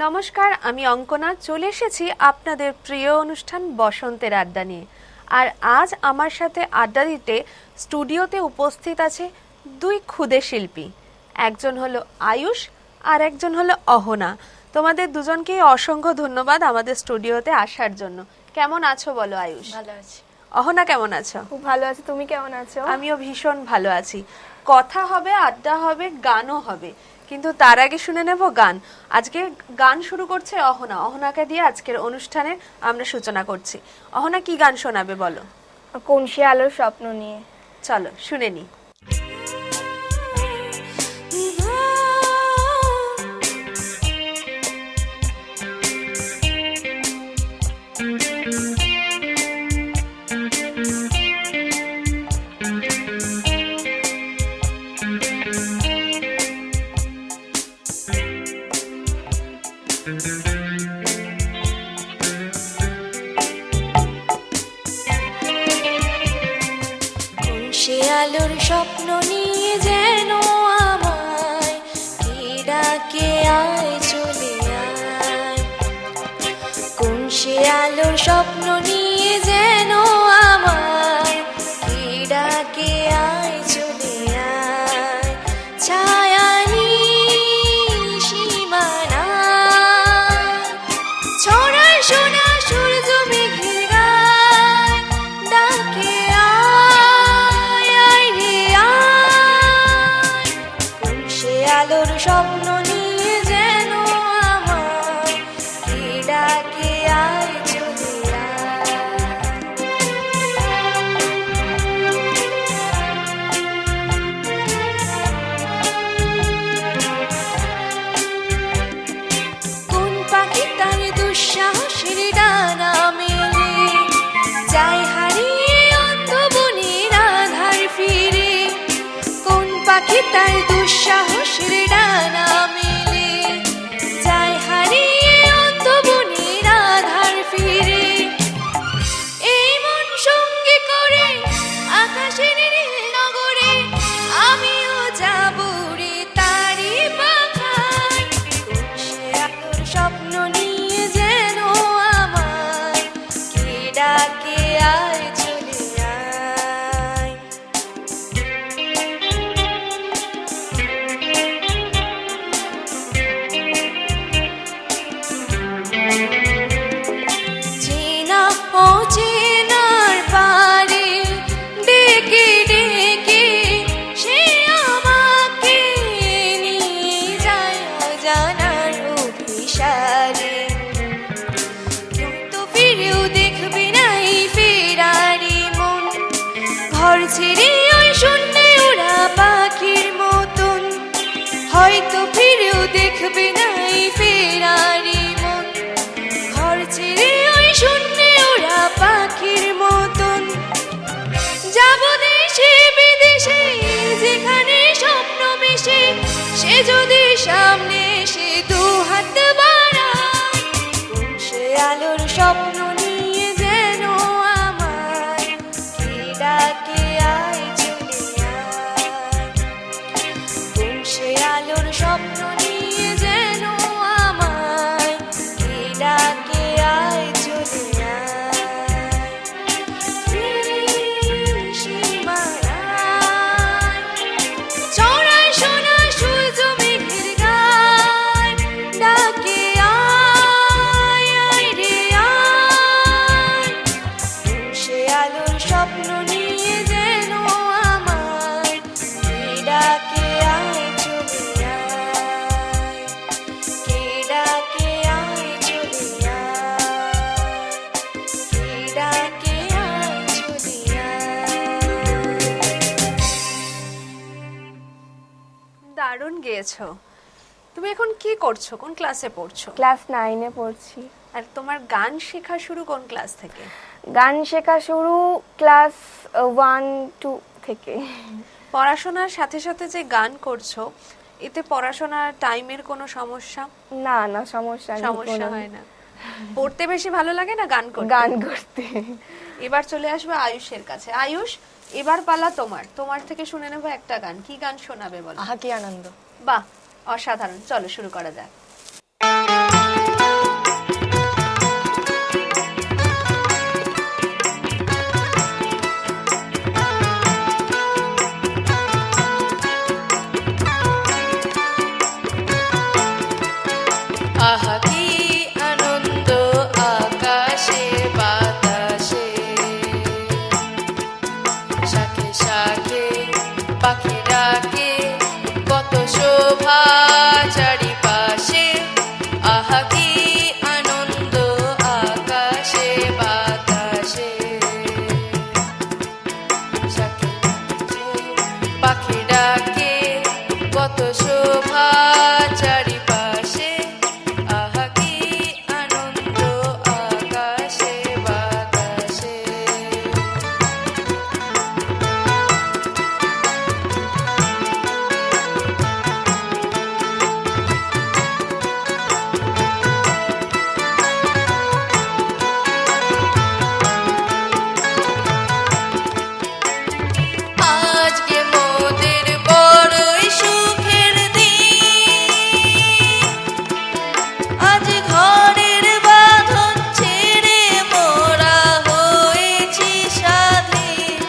নমস্কার, আমি অঙ্কনা চলে এসেছি আপনাদের প্রিয় অনুষ্ঠান বসন্তের আড্ডা নিয়ে। আর আজ আমার সাথে আড্ডা দিতে স্টুডিওতে উপস্থিত আছে দুই ক্ষুদে শিল্পী। একজন হলো আয়ুষ আর একজন হলো অহনা। তোমাদের দুজনকেই অসংখ্য ধন্যবাদ আমাদের স্টুডিওতে আসার জন্য। কেমন আছো বলো আয়ুষ? ভালো আছি। অহনা কেমন আছো? খুব ভালো আছি, তুমি কেমন আছো? আমিও ভীষণ ভালো আছি। কথা হবে, আড্ডা হবে, গানও হবে, কিন্তু তার আগে শুনে নেব গান। আজকে গান শুরু করছে অহনা। অহনাকে দিয়ে আজকের অনুষ্ঠানে আমরা সূচনা করছি। অহনা কি গান শোনাবে বলো? কোন সে আলোর স্বপ্ন নিয়ে। চলো শুনে নি। সে আলোর স্বপ্ন নিয়ে যেন আমায় কে ডাকে আয় চলে আয়। কোন সে আলোর স্বপ্ন নিয়ে যেন আমায় কে ডাকে আয় চলে আয়। ছায়া সীমানা ছড়ায় সোনা সূর্য মেঘের গায় ডাকে আলোর স্বপ্ন নিয়ে যেন আমায় কে ডাকে আয় চলে কোন পাখি তার দুঃসাহসের ডানা মেলে যায় হারিয়ে অন্ধ বনের আধার ফিরে। কোন পাখি তার দুঃসাহসের ডানা মেলে যায় হারিয়ে অন্ধ বনের আধার ফিরে। এই মন সঙ্গে করে আকাশের নীল নগরে আমিও যাব রে তারি পাখায়। কোন সে আলোর স্বপ্ন নিয়ে যেন আমায় কে ডাকে আয় চলে আয়। চেনা অচেনার পারে ডেকে ডেকে সে আমাকে নিয়ে যায় অজানার অভিসারে। কেউ তো ফিরেও দেখবে না এই ফেরারি মন, ঘর ছেড়ে ওই শূন্যে ওরা পাখির মতন। হয়তো ফিরেও দেখবে না এই ফেরারি মন, ঘর ছেড়ে ওই শূন্যে ওরা পাখির মতন। যাব দেশে বিদেশে যেখানে স্বপ্ন মিশে, সে যদি সামনে এসে দু হাত বাড়ায়। কোন সে আলোর স্বপ্ন নিয়ে যেন আমায় কে ডাকে আয় চলে আয়। কোন সে আলোর স্বপ্ন নিয়ে যেন আমায় কে ডাকে আয় চলে আয়। সীমানায় ছড়ায় সোনা সূর্য মেঘের গায় ডাকে আয় আয় রে আয়। কোন সে আলোর স্বপ্ন নিয়ে যেন আমায় কে ডাকে আয় চলে আয়। কে ডাকে আয় চলে আয়। কে ডাকে আয় চলে আয়। দারুণ গেয়েছো। তুমি এখন কি করছো? কোন ক্লাসে পড়ছো? ক্লাস 9-এ পড়ছি। আর তোমার গান শেখা শুরু কোন ক্লাস থেকে? গান শেখা শুরু ক্লাস 1-2 থেকে। পড়াশোনার সাথে সাথে যে গান করছো, এতে পড়াশোনার টাইমের কোনো সমস্যা না না, সমস্যা নেই, সমস্যা কোনো হয় না? পড়তে বেশি ভালো লাগে না গান করতে? গান করতে। এবার চলে আসবে আয়ুষের কাছে। আয়ুষ, এবার পালা তোমার থেকে শুনে নেবো একটা গান। কি গান শোনাবে বলো? আহা কি আনন্দ। বাহ, অসাধারণ। চলো শুরু করা যাক। আহা কি আনন্দ আকাশে বাতাসে শাকে পাখি ডাকে কত শোভা চারিপাশে আহা কি আনন্দ আকাশে বাতাসে আজকে মোদের বড়ই সুখের দিন আজ ঘরের বাঁধন ছেড়ে মোরা হয়েছি স্বাধীন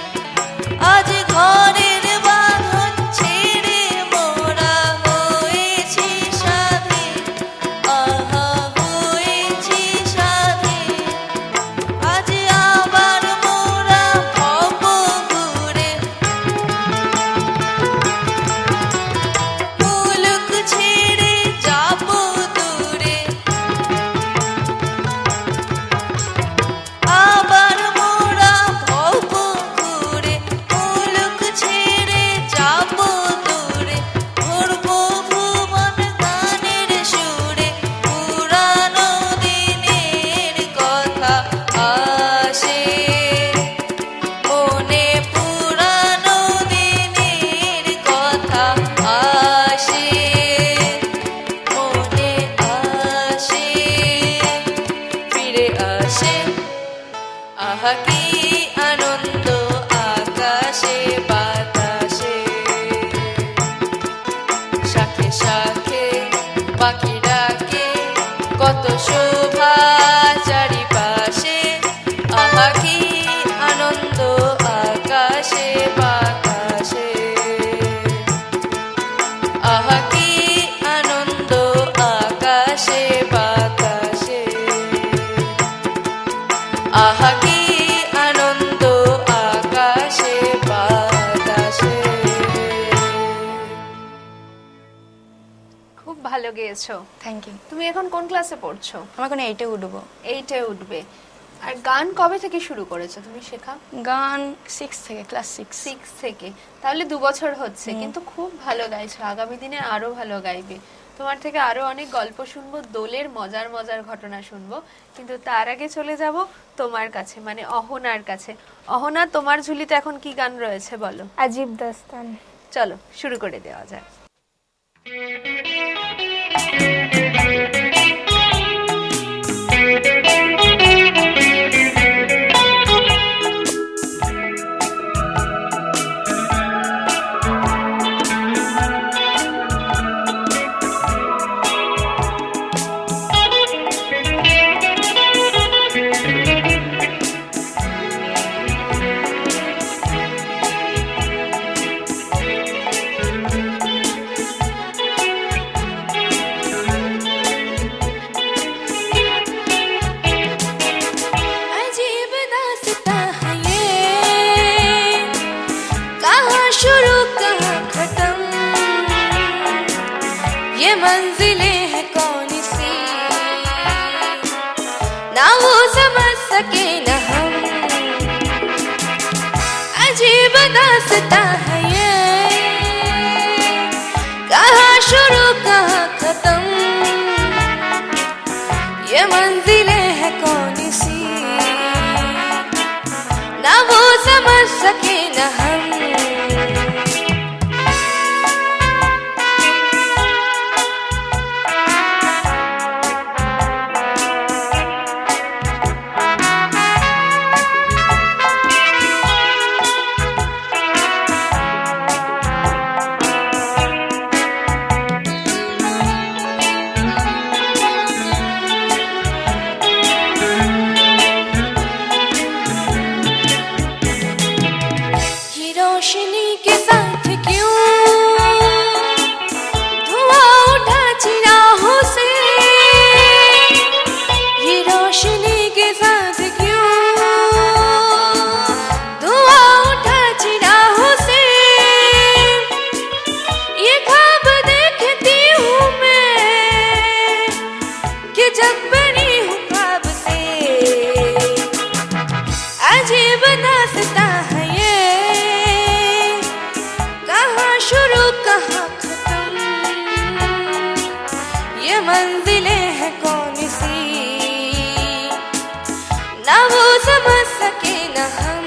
আজ ঘরের বাঁধন ছেড়ে মোরা হয়েছি স্বাধীন আহা হয়েছি স্বাধীন আজ আবার মোরা ভব ঘুরে মুলুক ছেড়ে যাব দূরে আবার মোরা ভব ঘুরে মুলুক ছেড়ে যাব দূরে ঘুরবো ভুবন গানের সুরে পুরানো দিনের কথা আসে মনে পুরানো দিনের কথা আসে মনে আসে ফিরে আসে আহা কি আনন্দ আকাশে বাতাসে শাখে শাখে পাখি ডাকে কত শোভা চারিপাশে আহা কি আনন্দ আকাশে বাতাসে আহা কি আনন্দ আকাশে বাতাসে আহা কি আনন্দ আকাশে বাতাসে খুব ভালো গেয়েছো। Thank you. তুমি এখন কোন ক্লাসে পড়ছো? আমার কোনো 8-এ উঠবো। 8-এ উঠবে। আর গান কবে থেকে শুরু করেছো তুমি শেখা? গান 6 থেকে, ক্লাস 6। 6 থেকে। তাহলে 2 বছর হচ্ছে, কিন্তু খুব ভালো গাইছো। আগামী দিনে আরো ভালো গাইবে। তোমার থেকে আরো অনেক গল্প শুনবো, দোলের মজার মজার ঘটনা শুনবো, কিন্তু তার আগে চলে যাব তোমার কাছে, মানে অহনার কাছে। অহনা, তোমার ঝুলিতে এখন কি গান রয়েছে বলো? আজিব দাস্তান। চলো শুরু করে দেওয়া যাক। अजीब दास्तां है ये कहाँ शुरू कहाँ खत्म ये मंजिलें हैं कौन सी ना वो समझ सके न हम अजीब दास्तां है ये कहाँ शुरू कहाँ खत्म ये मंजिलें हैं कौन सी ना वो समझ सके न हम जग बनी हूँ ख्वाब से अजीब दास्तां है ये कहाँ शुरू कहाँ खत्म ये मंजिलें हैं कौन सी ना वो समझ सके ना हम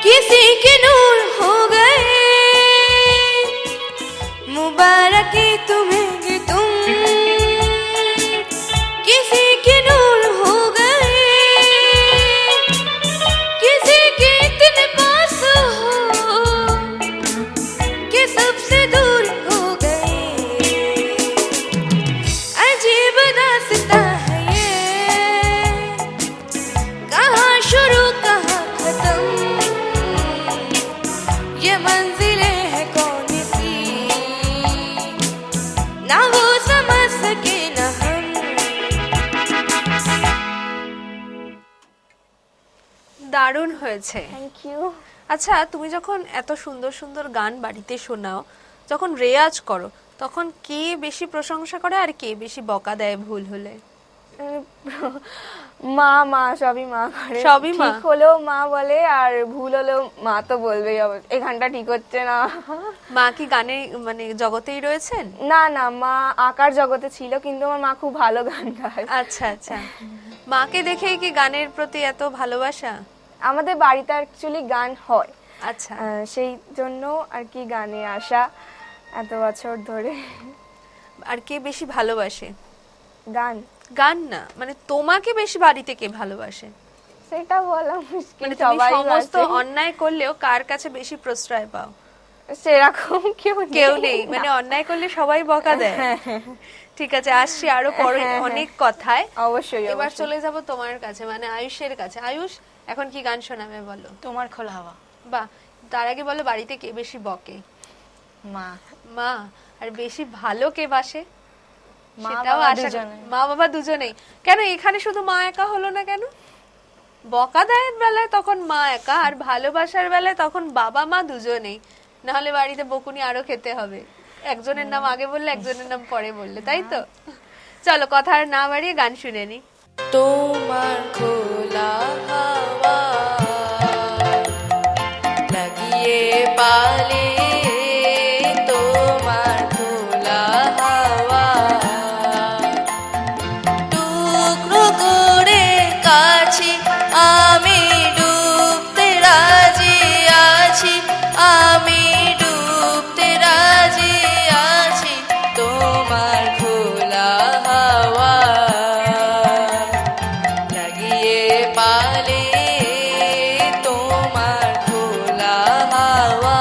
किसी के नूर हो गए मुबारक तुम्हें कि तुम किसी के नूर हो गए किसी के इतने पास हो कि सबसे दूर हो गए अजीब दास्तां है ये कहाँ शुरू कहाँ खत्म ये मंजिलें हैं कौन सी ना वो समझ सके ना हम দারুণ হয়েছে। Thank you. আচ্ছা, তুমি যখন এত সুন্দর সুন্দর গান বাড়িতে শোনাও, যখন রেয়াজ করো, তখন কে বেশি প্রশংসা করে আর কে বেশি বকা দেয় ভুল হলে? মা সবই মা করে, সবই মা? ঠিক হলেও মা বলে আর ভুল হলেও মা তো বলবেই, এখানটা ঠিক হচ্ছে না। মা কি গানে মানে জগতেই রয়েছেন? না, মা আঁকার জগতে ছিল, কিন্তু আমার মা খুব ভালো গান গায়। আচ্ছা আচ্ছা, মাকে দেখেই কি গানের প্রতি এত ভালোবাসা? আমাদের বাড়িতে অ্যাকচুয়ালি গান হয়, আচ্ছা, সেই জন্য আর কি গানে আসা এত বছর ধরে। আর কে বেশি ভালোবাসে? গান গান না, মানে তোমাকে বেশি বাড়িতে কে ভালোবাসে? সেটা বলা মুশকিল, মানে তুমি সবাই সমস্ত বাসে। অন্যায় করলেও কার কাছে বেশি প্রশ্রয় পাও? সেরকম কেউ নেই, মানে অন্যায় করলে সবাই বকা দেয়। ঠিক আছে, আসছি আরো পরে অনেক কথায়। অবশ্যই। এবার চলে যাব তোমার কাছে, মানে আয়ুষের কাছে। আয়ুষ, এখন কি গান শোনাবে বলো? তোমার খোলা হাওয়া। বাহ, তার আগে বলো বাড়িতে কে বেশি বকে? মা। মা। আর বেশি ভালো কে বাসে? মা সেটাও বাবা আশা দুজনে। মা বাবা দুজনেই। কেন এখানে শুধু মা একা হলো না কেন? বকা দেয়ের বেলায় তখন মা একা, আর ভালোবাসার বেলায় তখন বাবা মা দুজনেই। না হলে বাড়িতে বকুনি আরো খেতে হবে। একজনের নাম আগে বললে, একজনের নাম পরে বললে, তাই তো? চলো কথা আর না বাড়িয়ে গান শুনে নি। তোমার খোলা হাওয়া লাগিয়ে পালে তোমার খোলা হাওয়া টুকরো করে কাছি আমি ডুবতে রাজি আছি আমি ডুবতে রাজি আছি তোমার খোলা হাওয়া লাগিয়ে পালে তোমার খোলা হাওয়া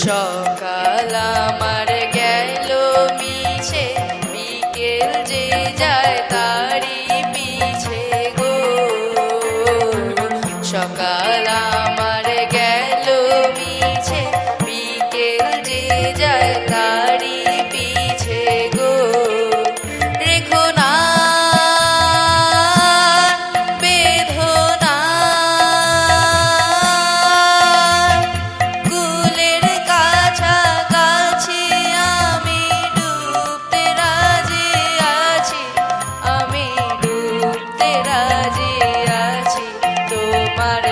সকাল আমার গেল মিছে বিকেল যে যায় তারি পিছে গো সকাল আমার গেল মিছে বিকেল যে যায় তারি পিছে গো রেখো না বেদনা কুলের কাছাকাছি আমি ডুবতে রাজি আছি আমি ডুবতে রাজি আছি তোমার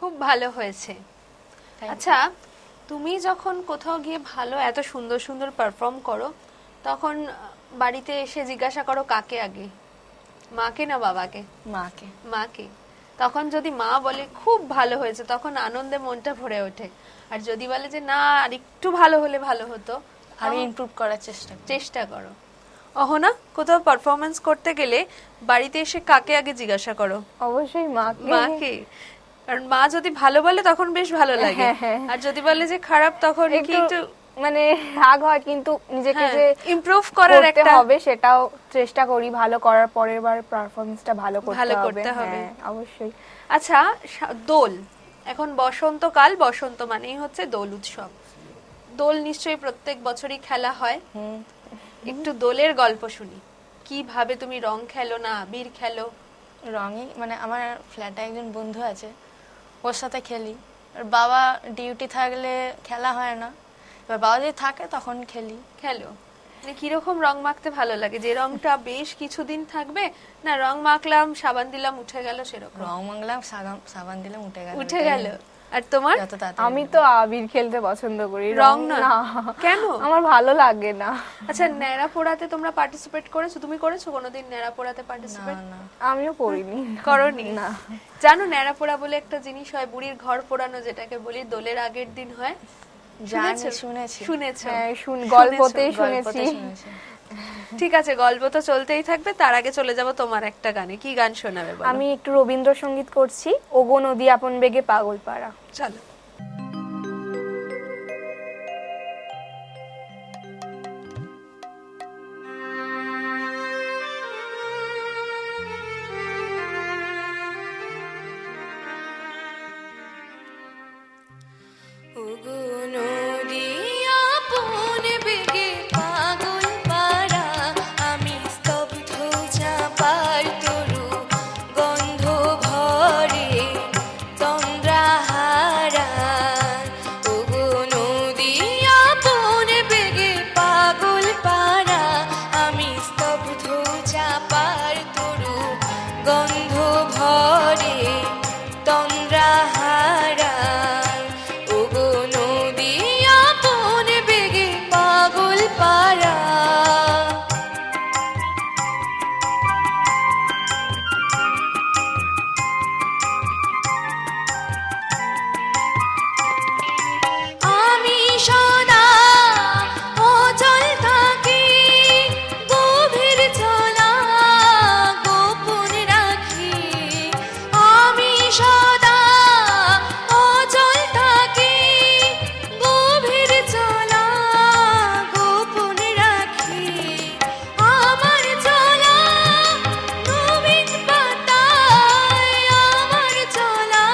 খুব ভালো হয়েছে। আচ্ছা, তুমি যখন কোথাও গিয়ে ভালো এত সুন্দর সুন্দর পারফর্ম করো, তখন বাড়িতে এসে জিজ্ঞাসা করো কাকে আগে, মাকে না বাবাকে? মাকে। মাকে। তখন যদি মা বলে খুব ভালো হয়েছে, তখন আনন্দে মনটা ভরে ওঠে। আর যদি বলে যে না আর একটু ভালো হলে ভালো হতো, আরো ইমপ্রুভ করার চেষ্টা করো। অহনা, কোথাও পারফরমেন্স করতে গেলে বাড়িতে এসে কাকে আগে জিজ্ঞাসা করো? অবশ্যই মাকে। মাকে। কারণ মা যদি ভালো বলে তখন বেশ ভালো লাগে, আর যদি বলে যে খারাপ তখন কি একটু মানে রাগ হয়, কিন্তু নিজেকে যে ইমপ্রুভ করার একটা হবে সেটাও চেষ্টা করি, ভালো করার পরের বার পারফরম্যান্সটা ভালো করতে হবে। হ্যাঁ অবশ্যই। আচ্ছা, দোল, এখন বসন্তকাল, বসন্ত মানেই হচ্ছে দোল উৎসব। দোল নিশ্চয়ই প্রত্যেক বছরই খেলা হয়। একটু দোলের গল্প শুনি। কিভাবে তুমি রং খেলো না আবির খেলো? রঙই মানে আমার ফ্ল্যাটে একজন বন্ধু আছে, ওর সাথে খেলি। আর বাবা ডিউটি থাকলে খেলা হয় না, এবার বাবা যদি থাকে তখন খেলি। খেলো মানে কিরকম রং মাখতে ভালো লাগে? যে রংটা বেশ কিছুদিন থাকবে, না রং মাখলাম সাবান দিলাম উঠে গেল সেরকম? রং মাখলাম সাবান দিলাম উঠে গেল। আর তোমার? আমি তো আবির খেলতে পছন্দ করি, রং না। কেন? আমার ভালো লাগে না। আচ্ছা, ন্যাড়া পোড়াতে তোমরা পার্টিসিপেট করেছো? তুমি করেছো কোনোদিন ন্যাড়া পোড়াতে পার্টিসিপেট? না আমিও করিনি। করনি? না। জানো ন্যাড়া পোড়া বলে একটা জিনিস হয়, বুড়ির ঘর পোড়ানো, যেটাকে বলি দোলের আগের দিন হয়। জানি, শুনেছো? হ্যাঁ, গল্পতেই শুনেছি। ঠিক আছে, গল্প তো চলতেই থাকবে, তার আগে চলে যাব তোমার একটা গানে। কি গান শোনাবে বলো? আমি একটু রবীন্দ্রসঙ্গীত করছি, ওগো নদী আপন বেগে পাগল পাড়া। চলো। ওগো নদী আপন বেগে পাগল পাড়া, আমি স্তব্ধ চাপার তরু গন্ধ ভরে তন্দ্রাহারা। ওগো নদী আপন বেগে পাগল পাড়া, আমি স্তব্ধ চাপার তরু গন্ধ ভরে তন্দ্রাহারা। ওগো নদী আপন বেগে পাগল পাড়া। আমি সদা অচল থাকি, গভীর চলা গোপন রাখি। আমি সদা অচল থাকি, গভীর চলা গোপন রাখি। আমার চলা নবীন পাতায়, আমার চলা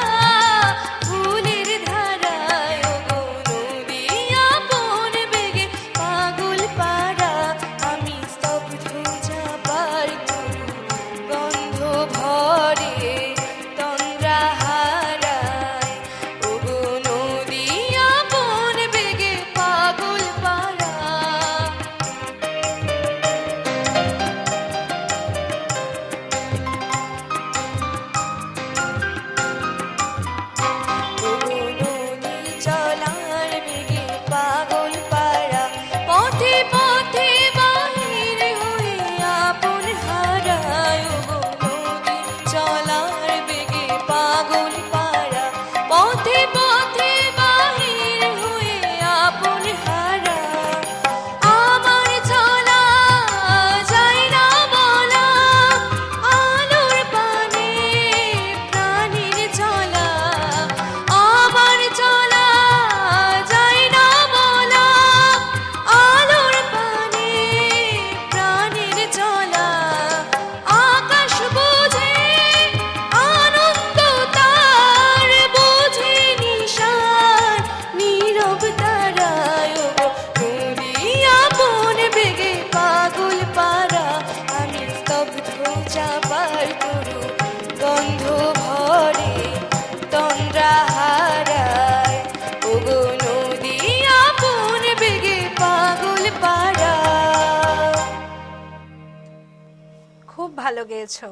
ফুলের ধারায়। ওগো নদী আপন বেগে পাগল পাড়া, আমি স্তব্ধ চাপার তরু গন্ধ ভরে তন্দ্রাহারায়। ওগো নদী আপন বেগে পাগল পাড়া। ওগো নদী চলার বেগে পাগল পাড়া, পথে পথে বাহির হয়ে আপন হারায়। ওগো নদী চলার বেগে পাগল পাড়া, পথে পথে বাহির হয়ে আপন হারা। আমার চলা যায় না বলা, আলোর পানে প্রাণীর চলা। আমার চলা যায় না বলা, আলোর পানে প্রাণীর চলা। আকাশ বোঝে আনন্দ তার, বোঝে নিশান নীরব তারায়। ওগো নদী আপন বেগে পাগল পাড়া, আমি স্তব্ধ চাপার তরু গন্ধ ভরে তন্দ্রাহারায়। ওগো নদী আপন বেগে পাগল পাড়া। খুব ভালো গেয়েছো।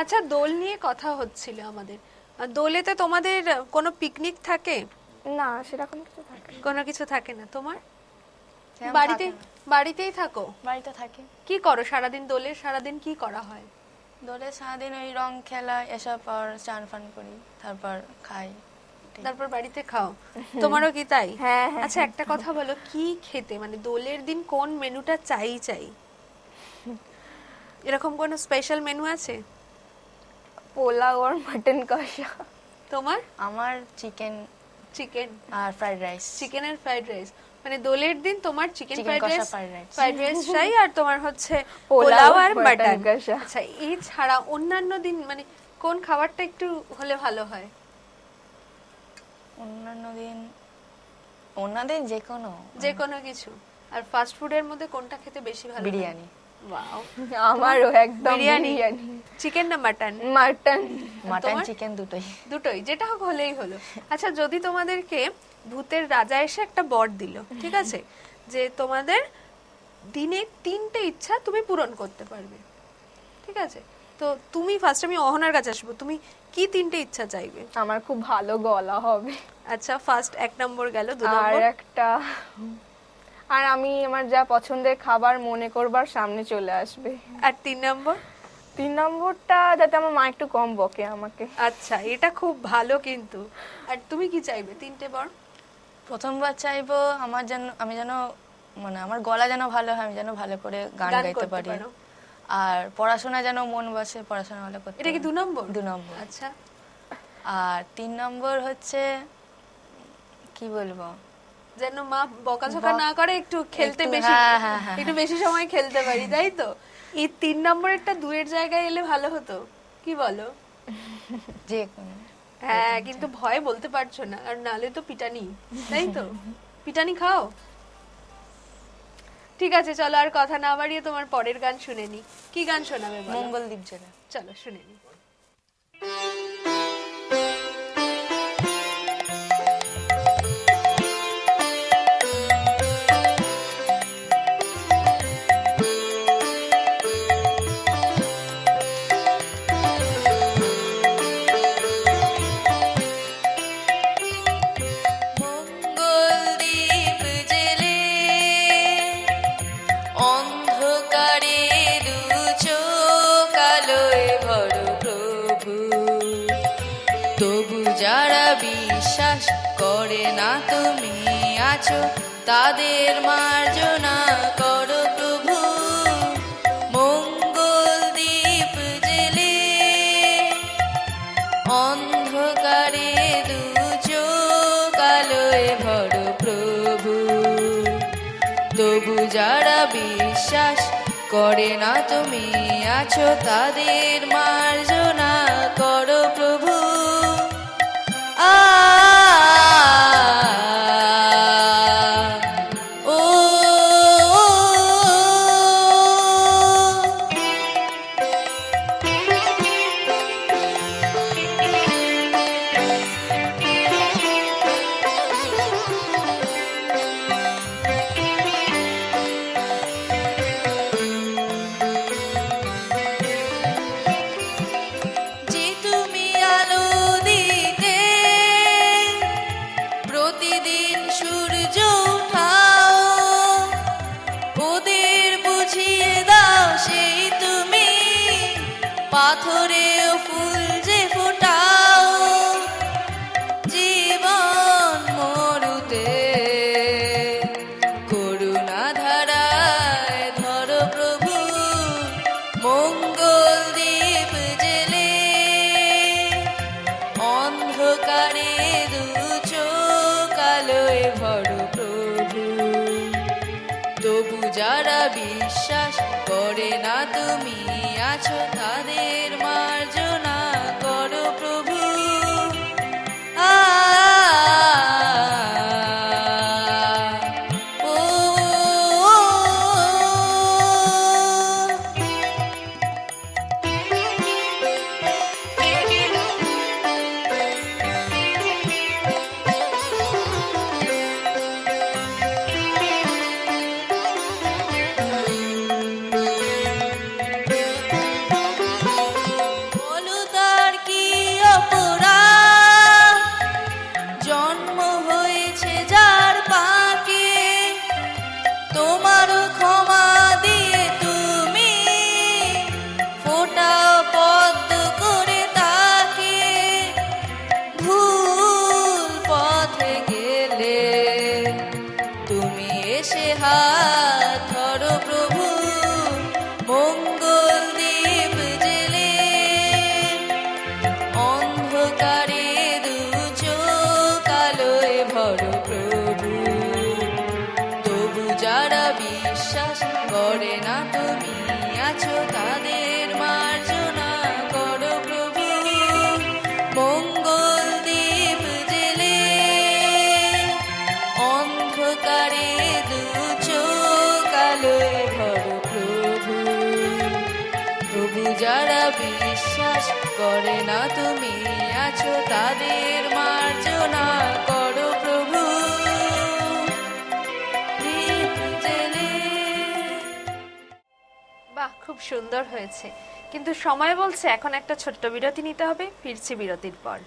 আচ্ছা, দোল নিয়ে কথা হচ্ছিল আমাদের। আর দোলেতে তোমাদের কোনো পিকনিক থাকে? না, সেরকম কিছু থাকে না। কোনো কিছু থাকে না তোমার? সেরকম বাড়িতে থাকে না। বাড়িতেই থাকো? বাড়িতে থাকি। কি করো সারাদিন? দোলের সারাদিন কি করা হয়? দোলে সারাদিন ওই রং খেলা এসব, আর চান ফান করি, তারপর খাই। তারপর বাড়িতে খাও? তোমারও কি তাই? হ্যাঁ, হ্যাঁ, আচ্ছা একটা কথা বলো, কি খেতে মানে দোলের দিন কোন মেনুটা চাই? এরকম কোন স্পেশাল মেনু আছে? পোলাও আর মাটন কষা। তোমার? আমার চিকেন চিকেন আর ফ্রাইড রাইস। চিকেন আর ফ্রাইড রাইস, মানে দোলের দিন তোমার চিকেন Chicken ফ্রাইড কষা, rice, fried rice। Fried rice চাই, আর তোমার হচ্ছে পোলাও পোলাও আর mutton মাটন কষা। আচ্ছা, এই ছাড়া অন্যান্য দিন মানে কোন খাবারটা একটু হলে ভালো হয়? অন্য দিন যে কোনো। যে কোনো কিছু। আর ফাস্ট ফুডের মধ্যে কোনটা খেতে বেশি ভালো? বিরিয়ানি। ওয়াও, আমারও একদম বিরিয়ানি। বিরিয়ানি। চিকেন না মাটন? মাটন। মাটন তোমার? চিকেন দুটোই। দুটোই, যেটা হোক হলেই হলো। আচ্ছা, যদি তোমাদেরকে ভূতের রাজা এসে একটা বর দিল, ঠিক আছে, যে তোমাদের দিনে 3টে ইচ্ছা তুমি পূরণ করতে পারবে, ঠিক আছে, তো তুমি ফার্স্ট, আমি অহনার কাছে আসবো, তুমি কি 3টে ইচ্ছা চাইবে? আমার খুব ভালো গলা হবে। আচ্ছা, ফার্স্ট 1 নম্বর গেল, 2 আর নম্বর? একটা, আর আমি আমার যা পছন্দের খাবার মনে করবার সামনে চলে আসবে। আর 3 নম্বর? 3 নম্বরটা যাতে আমার মা একটু কম বকে আমাকে। আচ্ছা, এটা খুব ভালো কিন্তু। আর তুমি কি চাইবে 3টে বর? প্রথমবার চাইবো আমি যেন মানে আমার গলা যেন ভালো হয়, আমি যেন ভালো করে গান গান গাইতে করতে পারি, পারো। আর পড়াশোনা যেন মন বসে, পড়াশোনা ভালো করতে এটা কি পারি। 2 নম্বর? 2 নম্বর। আচ্ছা, আর 3 নম্বর হচ্ছে কি বলবো, যেন মা বকাঝকা না করে, একটু খেলতে একটু, বেশি, হ্যাঁ। একটু বেশি সময় খেলতে পারি, তাই তো? এই 3 নম্বরেরটা 2 এর জায়গায় এলে ভালো হতো, কি বলো? যে কোনো। হ্যাঁ, কিন্তু ভয় বলতে পারছো না, আর নালে তো পিটানি, তাই তো? পিটানি খাও? ঠিক আছে, চলো আর কথা না বাড়িয়ে তোমার পরের গান শুনে নি। কি গান শোনাবে বলো? মঙ্গলদ্বীপ জেলা। চলো শুনে নি। মঙ্গলদ্বীপ জেলে অন্ধকারে দু চোখ আলোয় ভর প্রভু, তবু যারা বিশ্বাস করে না তুমি আছো, তাদের মার্জনা করো প্রভু। মঙ্গলদ্বীপ জেলে অন্ধকারে দু চোখ আলোয় ভর প্রভু, তবু যারা বিশ্বাস করে না তুমি আছো, তাদের মার্জনা করো প্রভু। আ ও যে তুমি আলো দিতে প্রতিদিন সূর্য উঠাও, ওদের বুঝিয়ে দাও সেই তুমি পাথরেও ফুল যে ফোটাও। জীবন মরুতে করুণা ধারায় ধরো প্রভু। মঙ্গলদ্বীপ জেলে অন্ধকারে দু চোখ আলোয় ভর প্রভু, তবু যারা বিশ্বাস করে না তুমি আছো, তাদের মার্জনা করো প্রভু। আ ও আছো তাদের মার্জনা করো প্রভু মঙ্গল দীপ জেলে অন্ধকারে দু চোখ আলোয় ভরো প্রভু তবু যারা বিশ্বাস করে না তুমি আছো তাদের মার্জনা করো প্রভু দীপ জেলে। বাহ, খুব সুন্দর হয়েছে, কিন্তু সময় বলছে এখন একটা ছোট্ট বিরতি নিতে হবে। ফিরছি বিরতির পর।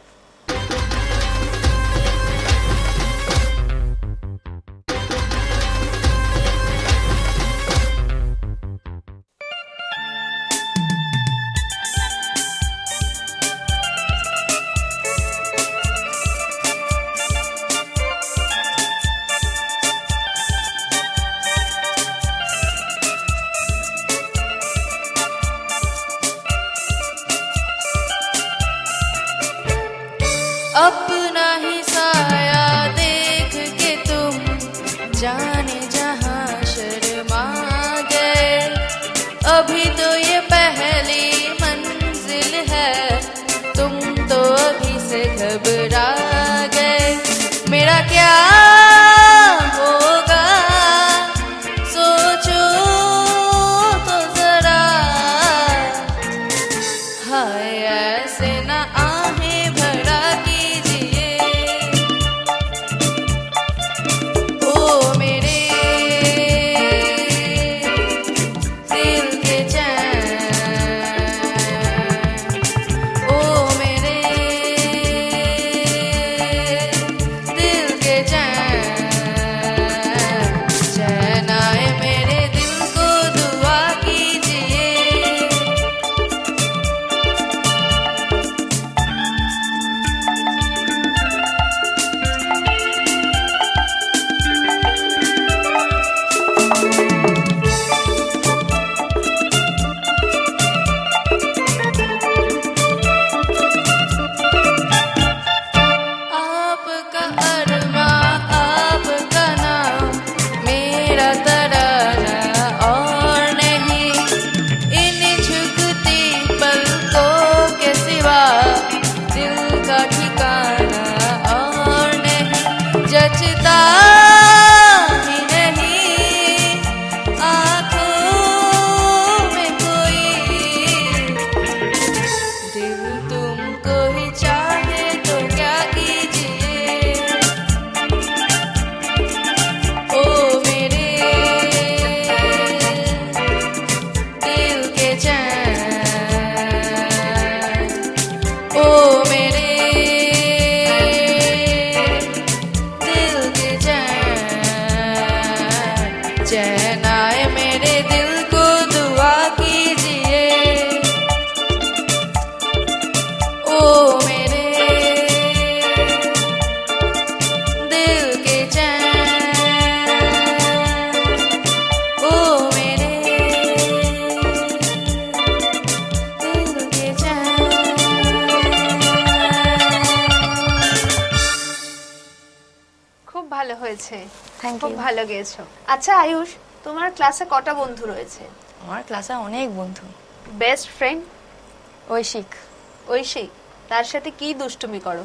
अपना ही साया देख के तुम जाने जहां शर्मा गए अभी तो ये पहली मंजिल है तुम तो अभी से घबरा गए मेरा क्या होगा सोचो तो जरा हाय ऐसे ना आहें भरा कीजिए ओ मेरे दिल के चैन ओ मेरे दिल के चैन चैन आए मेरे दिल को दुआ कीजिए आपका अरमा आपका नाम मेरा तराना और नहीं इन झुकती पलकों के सिवा दिल का ठिकाना और नहीं जचता ही नहीं आँखों में कोई दिल तुमको ही चाहे तो क्या कीजिए ओ मेरे दिल के चैन ओ मेरे दिल के चैन चैन आए मेरे दिल को दुआ कीजिए ओ मेरे दिल के चैन ओ मेरे दिल के चैन। খুব ভালো হয়েছে, Thank খুব you. ভালো গেয়েছো। আচ্ছা আয়ুষ, তোমার ক্লাসে কটা বন্ধু রয়েছে? আমার ক্লাসে অনেক বন্ধু। বেস্ট ফ্রেন্ড ঐশিক, ঐশী, তার সাথে কি দুষ্টুমি করো?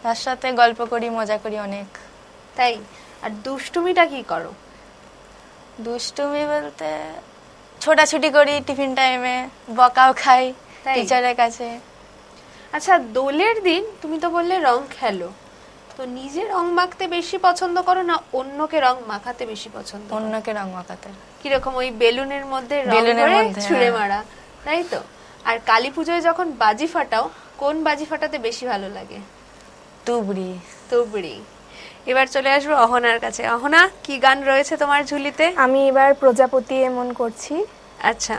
তার সাথে গল্প করি, মজা করি অনেক। তাই? আর দুষ্টুমিটা কি করো? দুষ্টুমি বলতে ছোটাছুটি করি টিফিন টাইমে, বকাও খাই তাই? টিচারের কাছে। আচ্ছা, দোলের দিন তুমি তো বললে রং খেলো, তো নিজে রং মাখতে বেশি পছন্দ করো না অন্যকে রং মাখাতে বেশি পছন্দ করো? অন্যকে রং মাখাতে। কিরকম, ওই বেলুনের মধ্যে রং বেলুনের করে মধ্যে, ছুঁড়ে হ্যাঁ। মারা, তাই তো? আর কালী পুজোয় যখন বাজি ফাটাও, কোন বাজি ফাটাতে বেশি ভালো লাগে? তুবড়ি। তুবড়ি। এবার চলে আসবো অহনার কাছে। অহনা, কি গান রয়েছে তোমার ঝুলিতে? আমি এবার প্রজাপতি এমন করছি। আচ্ছা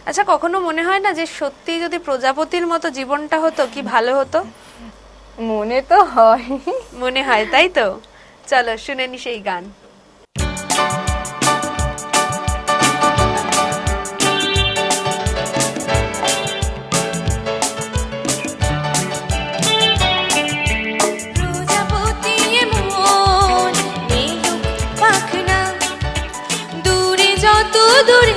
আচ্ছা, কখনো মনে হয় না যে সত্যি যদি প্রজাপতির মতো জীবনটা হতো কি ভালো হতো? মনে তো হয়। মনে হয়, তাই তো? চলো শুনে নি সেই গান। প্রজাপতি এমন নীলুক পাখনা দূরে যত দূরে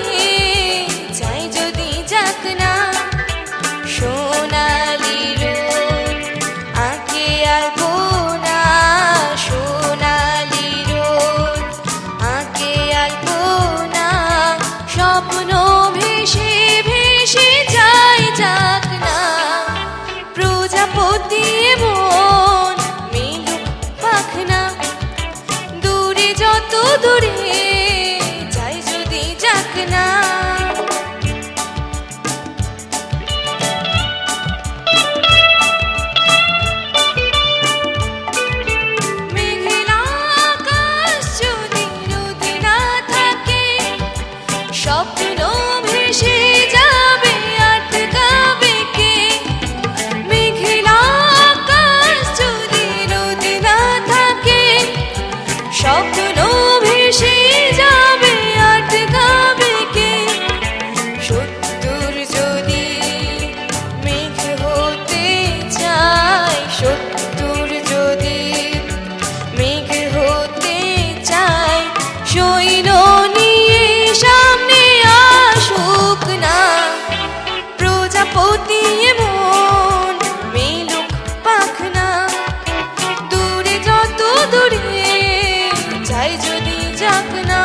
যাক না।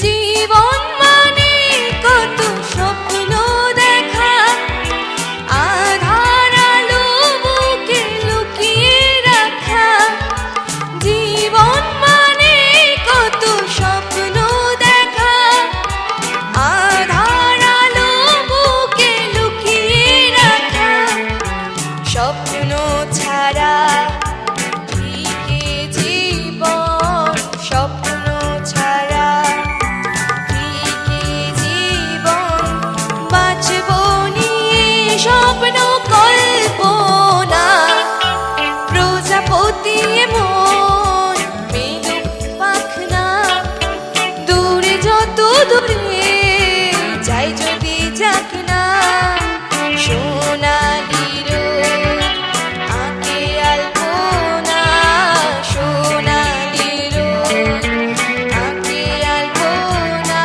জীবন মানে কত স্বপ্ন দেখা, আধার আলো বুকে লুকিয়ে রাখা। জীবন মানে কত স্বপ্ন দেখা, আধার আলো বুকে লুকিয়ে রাখা। স্বপ্ন ছাড়া কি কে জীবন, স্বপ্ন ছাড়া কি কে জীবন। বাঁচবো নিয়ে স্বপ্ন কল্পনা, প্রজাপতি মন মেলুক পাখনা। দূরে যত দূরে যাই যদি যাক না, সোনালি রোদ আঁকে আলপনা। সোনালি রোদ আঁকে আলপনা।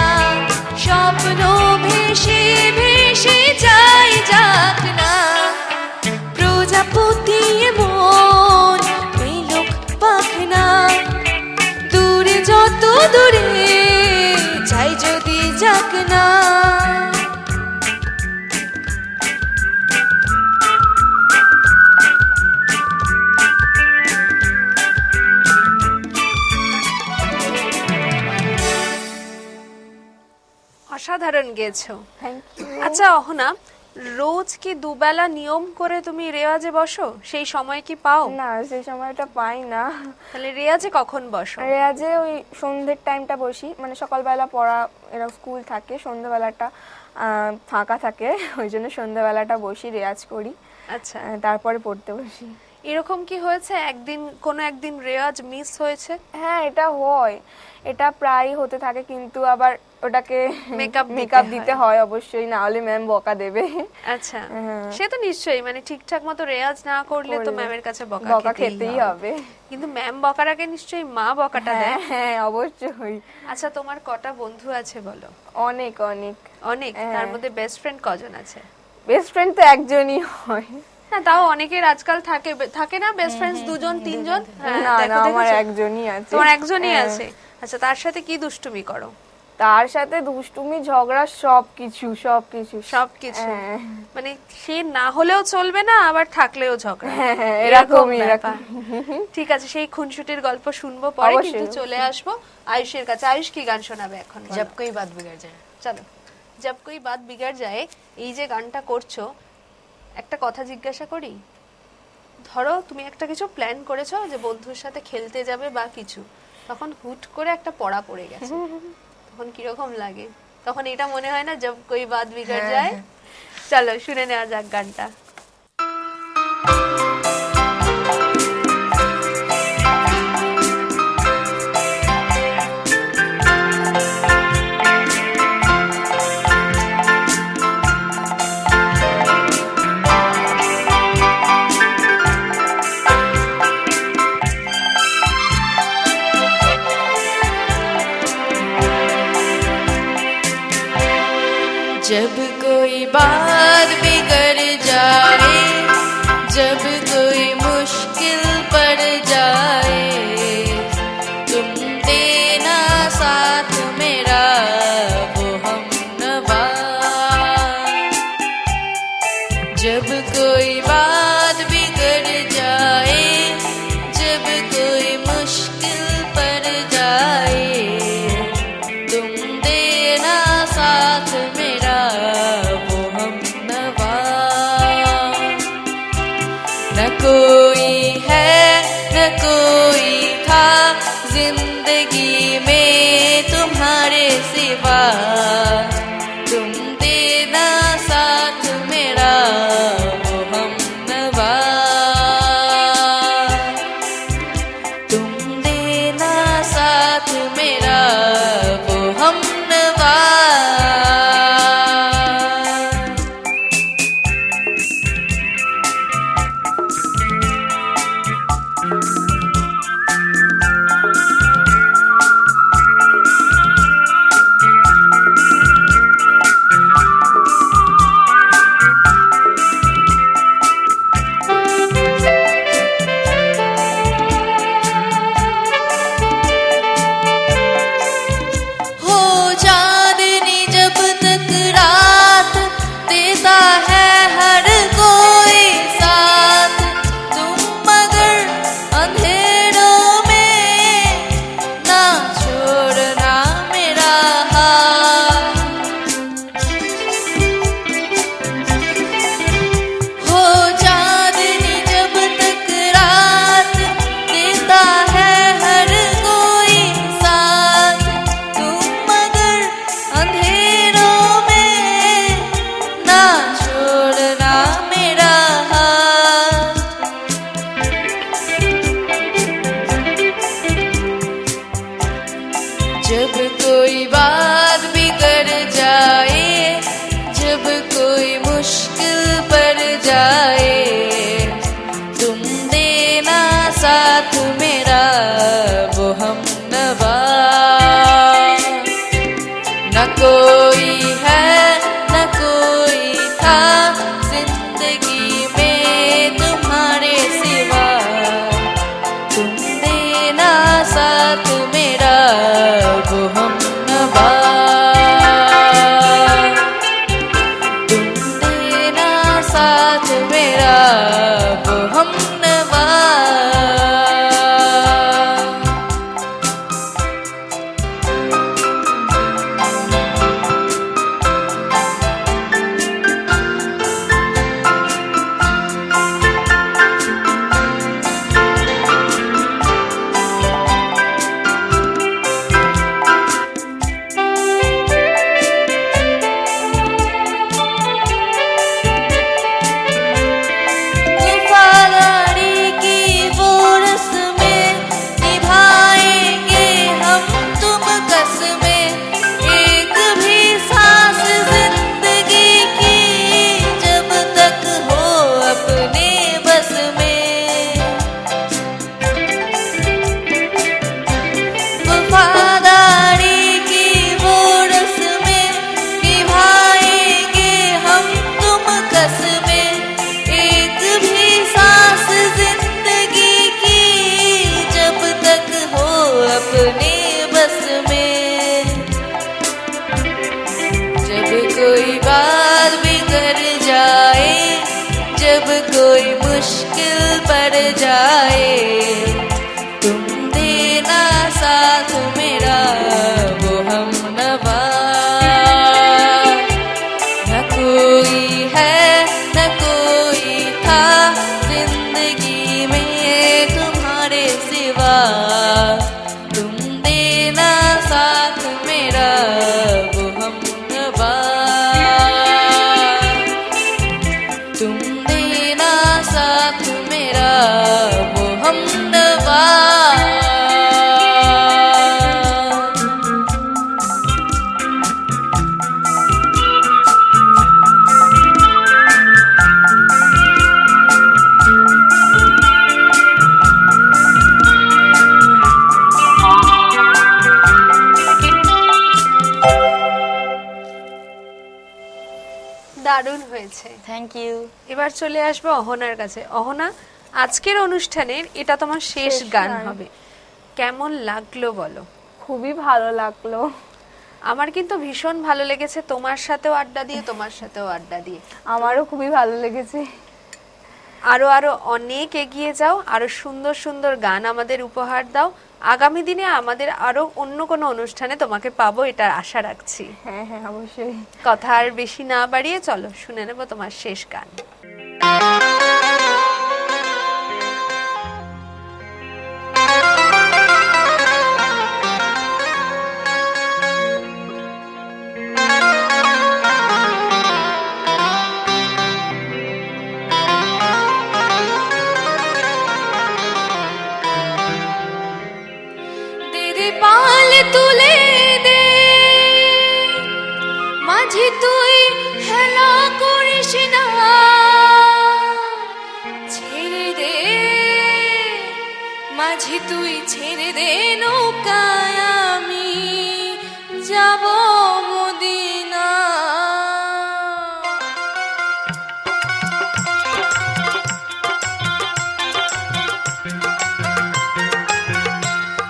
স্বপ্ন ভেসে ভেসে যাই যাক না, প্রজাপতি মন মেলুক পাখনা। দূরে যত দূরে যাই যদি যাক না। অসাধারণ গেয়েছো। Thank you. আচ্ছা অহনা, রোজ কি দুবেলা নিয়ম করে তুমি রেওয়াজে বসো? সেই সময় কি পাও? না, সেই সময়টা পাই না। তাহলে রেওয়াজে কখন বসো? রেয়াজে ওই সন্ধ্যের টাইমটা বসি, মানে সকালবেলা পড়া এরা স্কুল থাকে, সন্ধ্যেবেলাটা ফাঁকা থাকে, ওই জন্য সন্ধ্যেবেলাটা বসি, রেয়াজ করি। আচ্ছা, তারপরে পড়তে বসি। এরকম কি হয়েছে কোনো একদিন রেওয়াজ মিস হয়েছে? হ্যাঁ, এটা হয়, এটা প্রায় হতে থাকে, কিন্তু আবার ওটাকে Makeup দিতে মেকআপ হয়। দিতে হয় অবশ্যই, না হলে ম্যাম বকা দেবে। আচ্ছা, হ্যাঁ। সে তো নিশ্চয়ই, মানে ঠিকঠাক মতো রেওয়াজ না করলে তো করলে ম্যামের কাছে বকা বকা খেতেই হবে। কিন্তু ম্যাম বকার আগে নিশ্চয়ই মা বকাটা দেয়। হ্যাঁ হ্যাঁ, অবশ্যই। আচ্ছা, তোমার কটা বন্ধু আছে বলো? অনেক অনেক। অনেক? তার মধ্যে বেস্ট ফ্রেন্ড কজন আছে? বেস্ট ফ্রেন্ড তো একজনই হয়। হ্যাঁ, তাও অনেকের আজকাল থাকে না বেস্ট ফ্রেন্ডস, দুজন তিনজন? হ্যাঁ, না দেখো, না, আমার দেখেছো? একজনই আছে। তোমার একজনই হ্যাঁ। আছে? আচ্ছা, তার সাথে কি দুষ্টুমি করো? তার সাথে দুষ্টুমি, ঝগড়া, সবকিছু। সবকিছু? হ্যাঁ। মানে সে না হলেও চলবে না, আবার থাকলেও ঝগড়া? হ্যাঁ, হ্যাঁ, এরকম এরকমই, ব্যাপার। এরকম। ঠিক আছে, সেই খুনসুটির গল্প শুনবো পরে, অবশ্যই, কিন্তু চলে অবশ্যই। আসবো আয়ুষের কাছে। আয়ুষ কি গান শোনাবে এখন? জব কোই বাত বিগড় যায়। চলো, জব কোই বাত বিগড় যায়, এই যে গানটা করছো, একটা কথা জিজ্ঞাসা করি। ধরো তুমি একটা কিছু প্ল্যান করেছো যে বন্ধুর সাথে খেলতে যাবে বা কিছু, তখন হুট করে একটা পড়া পড়ে গেছে, তখন কিরকম লাগে? তখন এটা মনে হয় না জব কোই বাত বিগড় যায়? চলো শুনে নেওয়া যাক গানটা। जब कोई बात बिगड़ जाए, जब कोई मुश्किल पड़ जाए, तुम देना साथ मेरा वो हमनवा। जब कोई बात बिगड़ जाए, जब कोई मुश्किल पड़ जाए, तुम देना साथ मेरा वो हमनवा। जब कोई बात बिगड़ जाए, जब कोई मुश्किल पड़ जाए, तुम देना साथ मेरा वो हमनवा। न कोई है न कोई था जिंदगी में तुम्हारे सिवा, तुम देना साथ मेरा वो हमनवा। तुम देना साथ मेरा वो हमनवा। वफादारी की वो रस्में निभाएंगे हम तुम कसमें, एक भी सांस जिंदगी की जब तक हो अपने बस में। वफादारी की वो रस्में निभाएंगे हम तुम कसमें, एक भी सांस जिंदगी की जब तक हो अपने बस में। जब कोई बात बिगड़ जाए, जब कोई मुश्किल पड़ जाए, तुम देना साथ मेरा वो हमनवा। न कोई है न कोई था जिंदगी में तुम्हारे सिवा, तुम देना साथ मेरा वो हमनवा। तुम देना साथ मेरा वो हमनवा। দারুণ হয়েছে। Thank you. এবার চলে আসবো অহনার কাছে। অহনা, আজকের অনুষ্ঠানের এটা তোমার শেষ গান হবে, কেমন লাগলো বলো? খুবই ভালো লাগলো। আমার কিন্তু ভীষণ ভালো লেগেছে তোমার সাথেও আড্ডা দিয়ে, তোমার সাথেও আড্ডা দিয়ে। আমারও খুবই ভালো লেগেছে। আরো আরো অনেক এগিয়ে যাও, আরো সুন্দর সুন্দর গান আমাদের উপহার দাও। আগামী দিনে আমাদের আরো অন্য কোনো অনুষ্ঠানে তোমাকে পাবো, এটার আশা রাখছি। হ্যাঁ হ্যাঁ অবশ্যই। কথা আর বেশি না বাড়িয়ে চলো শুনে নেব তোমার শেষ গান। দিদি পাল তুলে দে, মাঝি তুই হেলা করিস না, ছেড়ে দে মাঝি তুই ছেড়ে দে, নৌকায় আমি যাব মদিনা।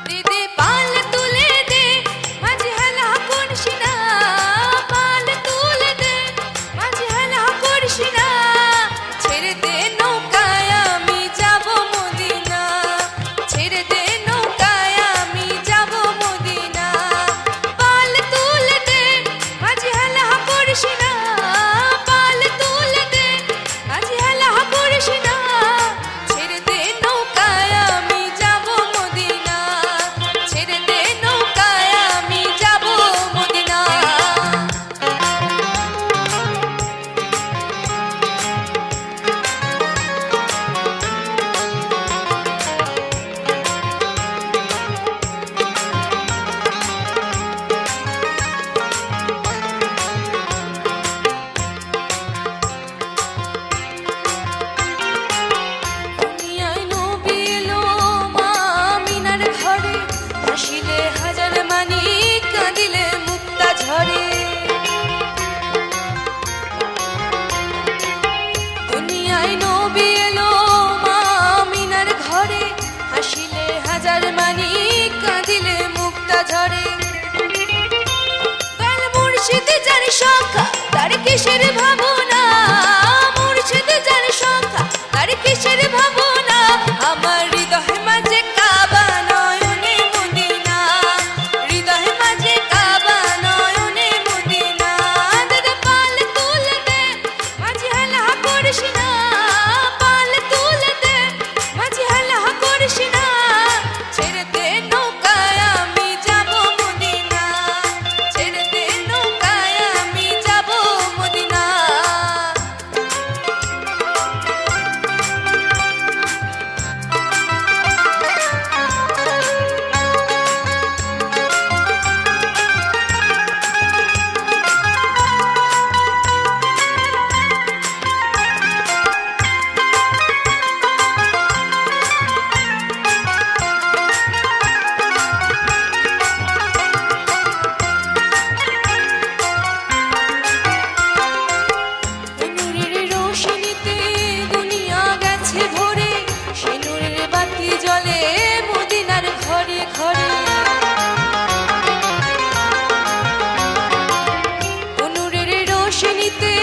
দিদি পাল তুলে দে, মাঝি হেলা করিস না, পাল তুলে দে, মাঝি হেলা করিস না, ছেড়ে দে নৌকায় আমি যাব মদিনা, ছেড়ে দে নৌকায় আমি যাব কিসের ভাবনা মুর্শিদ যার সংখ্যা তার কিসের ভাবনা আমার হৃদয় মাঝে কাবা নয়নে মদিনা হৃদয় মাঝে কাবা নয়নে মদিনা দাদা পাল তুলে দে মাঝে হেলা করিস না পাল তুলে দে মাঝে হেলা করিস না ছেড়ে দে নৌকায় আমি যাব মদিনা ছেড়ে দে নৌকায় আমি যাব মদিনা নূরের রোশনীতে দুনিয়া গেছে ভরে সে নূরের বাতি জ্বলে মদিনার ঘরে ঘরে নূরের রোশনীতে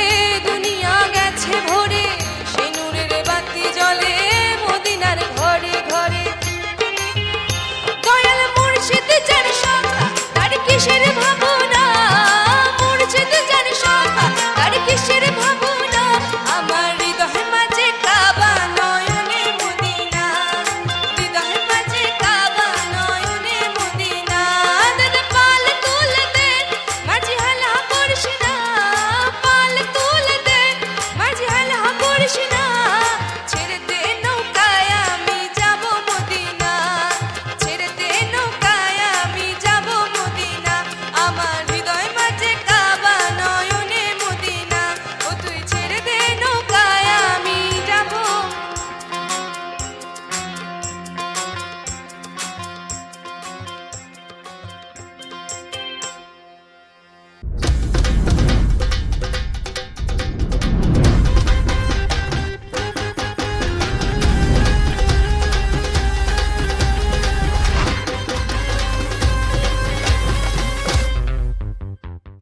দুনিয়া গেছে ভরে সে নূরের বাতি জ্বলে মদিনার ঘরে ঘরে দয়াল মুর্শিদ যার সংখ্যা তার কিসের ভাবনা মুর্শিদ যার সংখ্যা তার কিসের ভাবনা আমার হৃদয় মাঝে কাবা নয়নে মদিনা হৃদয় মাঝে কাবা নয়নে মদিনা দাদা পাল তুলে দে মাঝে হেলা করিস না পাল তুলে দে মাঝে হেলা করিস না ছেড়ে দে নৌকায় আমি যাব মদিনা ছেড়ে দে নৌকায় আমি যাব মদিনা আমার